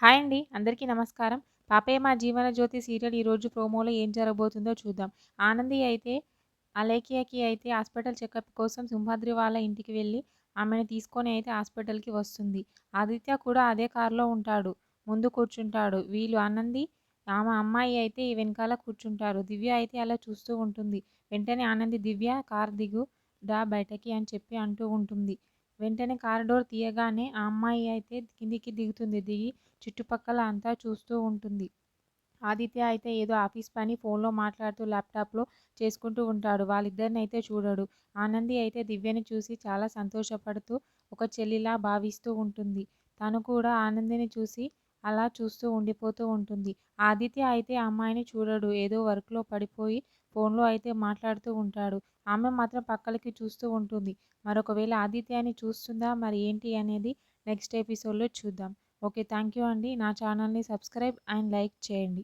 Hi అండి. అందరికీ నమస్కారం. 'పాపయ్య మా జీవన జ్యోతి' సీరియల్ ఈరోజు ప్రోమోలో ఏం జరగబోతుందో చూద్దాం. ఆనంది అయితే అలేఖ్యకి అయితే హాస్పిటల్ చెకప్ కోసం సింహాద్రి వాళ్ళ ఇంటికి వెళ్ళి ఆమెను తీసుకొని అయితే హాస్పిటల్‌కి వస్తుంది. ఆదిత్య కూడా అదే కారులో ఉంటాడు. ముందు కూర్చుంటాడు. వీళ్ళు ఆనంది ఆమె అమ్మాయి అయితే వెనకాల కూర్చుంటారు. దివ్య అయితే అలా చూస్తూ ఉంటుంది. వెంటనే ఆనంది "దివ్య కారు దిగు దా బయటకి" అని చెప్పి అంటూ ఉంటుంది. వెంటనే కారు డోర్ తీయగానే ఆ అమ్మాయి అయితే కిందికి దిగుతుంది. దిగి చుట్టుపక్కల అంతా చూస్తూ ఉంటుంది. ఆదిత్య అయితే ఏదో ఆఫీస్ పని ఫోన్లో మాట్లాడుతూ ల్యాప్టాప్లో చేసుకుంటూ ఉంటాడు. వాళ్ళిద్దరిని అయితే చూడడు. ఆనంది అయితే దివ్యని చూసి చాలా సంతోషపడుతూ ఒక చెల్లిలా భావిస్తూ ఉంటుంది. తను కూడా ఆనందిని చూసి అలా చూస్తూ ఉండిపోతూ ఉంటుంది. ఆదిత్య అయితే ఆ అమ్మాయిని చూడడు. ఏదో వర్క్లో పడిపోయి ఫోన్లో అయితే మాట్లాడుతూ ఉంటాడు. ఆమె మాత్రం పక్కలకి చూస్తూ ఉంటుంది. మరొకవేళ ఆదిత్యని చూస్తుందా మరి ఏంటి అనేది నెక్స్ట్ ఎపిసోడ్లో చూద్దాం. ఓకే. థ్యాంక్ యూ అండి. నా ఛానల్‌ని సబ్స్క్రైబ్ అండ్ లైక్ చేయండి.